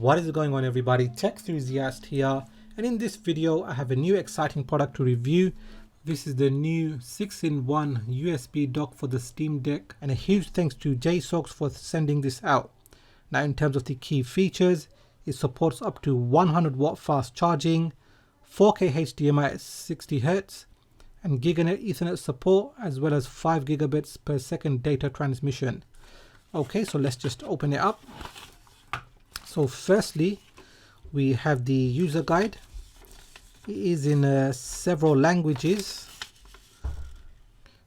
What is going on, everybody? Tech enthusiast here, and in this video I have a new exciting product to review. This is the new 6-in-1 USB dock for the Steam Deck, and a huge thanks to JSAUX for sending this out. Now, in terms of the key features, it supports up to 100 watt fast charging, 4K HDMI at 60 Hz, and Gigabit Ethernet support, as well as 5 gigabits per second data transmission. Okay, so let's just open it up. So firstly, we have the user guide. It is in several languages,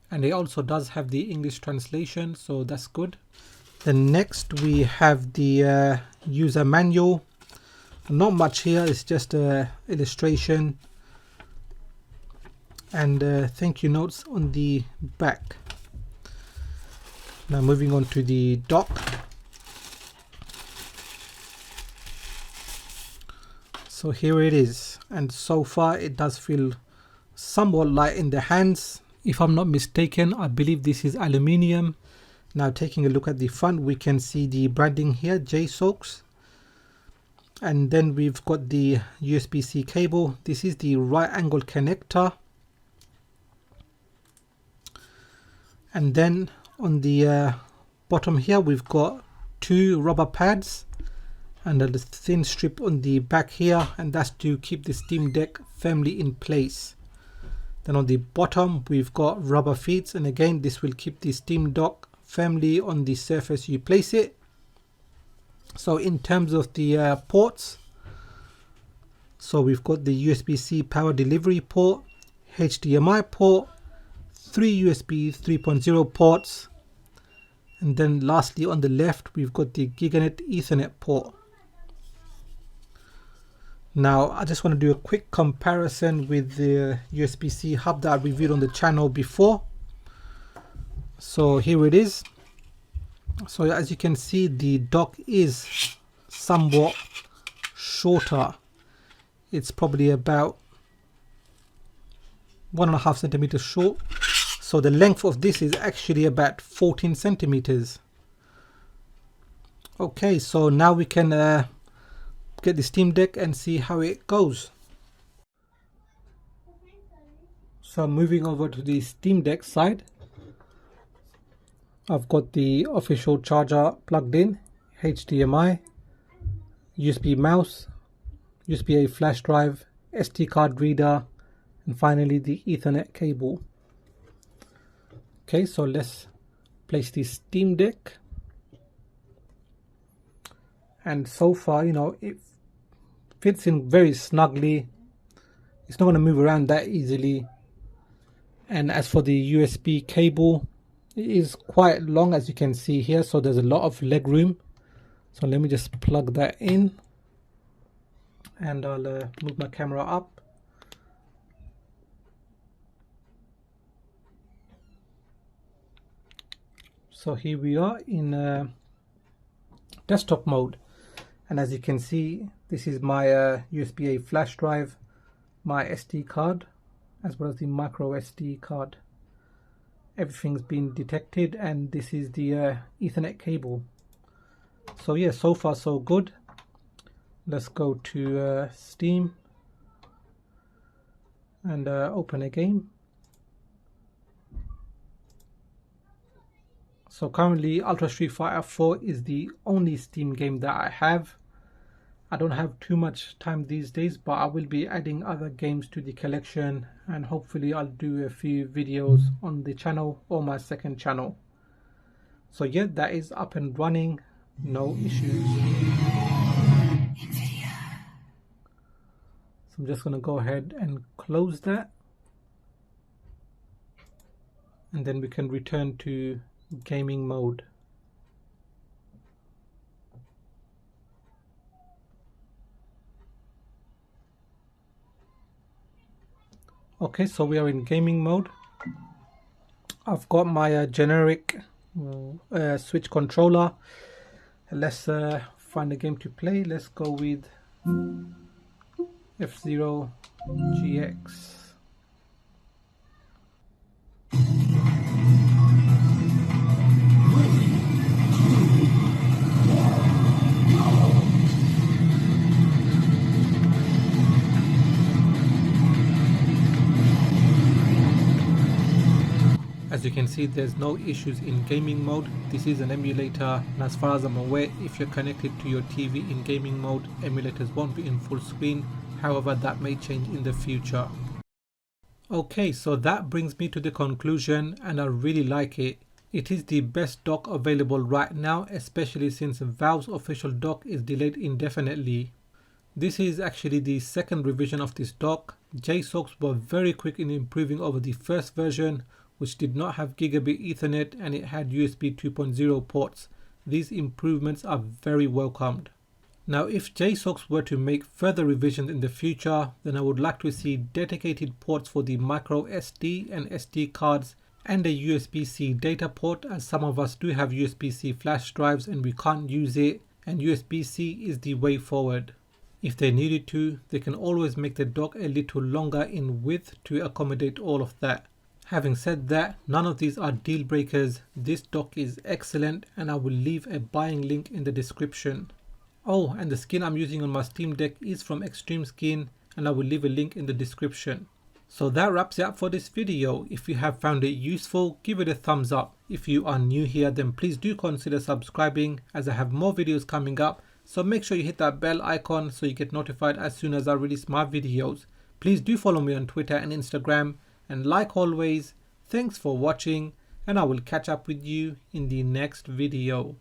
and it also does have the English translation, so that's good. Then next we have the user manual. Not much here, it's just a illustration and thank you notes on the back. Now moving on to the dock. So here it is, and so far it does feel somewhat light in the hands. If I'm not mistaken, I believe this is aluminium. Now taking a look at the front, we can see the branding here, JSAUX. And then we've got the USB-C cable. This is the right angle connector. And then on the bottom here, we've got two rubber pads and a thin strip on the back here, and that's to keep the Steam Deck firmly in place. Then on the bottom we've got rubber feet, and again this will keep the Steam Deck firmly on the surface you place it. So in terms of the ports, so we've got the USB-C power delivery port, HDMI port, 3 USB 3.0 ports, and then lastly on the left we've got the Gigabit Ethernet port. Now I just want to do a quick comparison with the USB-C hub that I reviewed on the channel before. So here it is. So as you can see, the dock is somewhat shorter. It's probably about 1.5 centimeters short. So the length of this is actually about 14 centimeters. Okay, so now we can get the Steam Deck and see how it goes. So moving over to the Steam Deck side, I've got the official charger plugged in, HDMI, USB mouse, USB-A flash drive, SD card reader, and finally the Ethernet cable. Okay, so let's place the Steam Deck. And so far, you know, it fits in very snugly. It's not going to move around that easily. And as for the USB cable, it is quite long, as you can see here, so there's a lot of leg room. So let me just plug that in, and I'll move my camera up. So here we are in desktop mode, and as you can see, this is my USB-A flash drive, my SD card, as well as the micro SD card. Everything's been detected, and this is the Ethernet cable. So yeah, so far so good. Let's go to Steam and open a game. So currently Ultra Street Fighter 4 is the only Steam game that I have. I don't have too much time these days, but I will be adding other games to the collection, and hopefully I'll do a few videos on the channel or my second channel. So yeah, that is up and running, no issues. So I'm just going to go ahead and close that, and then we can return to gaming mode. Okay, so we are in gaming mode. I've got my generic Switch controller. Let's find a game to play. Let's go with F-Zero GX. you can see, there's no issues in gaming mode. This is an emulator, and as far as I'm aware, if you're connected to your TV in gaming mode, emulators won't be in full screen. However, that may change in the future. Okay, so that brings me to the conclusion, and I really like it. It is the best dock available right now, especially since Valve's official dock is delayed indefinitely. This is actually the second revision of this dock. JSAUX were very quick in improving over the first version, which did not have Gigabit Ethernet and it had USB 2.0 ports. These improvements are very welcomed. Now, if JSAUX were to make further revisions in the future, then I would like to see dedicated ports for the micro SD and SD cards and a USB-C data port, as some of us do have USB-C flash drives and we can't use it, and USB-C is the way forward. If they needed to, they can always make the dock a little longer in width to accommodate all of that. Having said that, none of these are deal breakers. This dock is excellent and I will leave a buying link in the description. Oh, and the skin I'm using on my Steam Deck is from Extreme Skin, and I will leave a link in the description. So that wraps it up for this video. If you have found it useful, give it a thumbs up. If you are new here, then please do consider subscribing, as I have more videos coming up. So make sure you hit that bell icon so you get notified as soon as I release my videos. Please do follow me on Twitter and Instagram. And like always, thanks for watching, and I will catch up with you in the next video.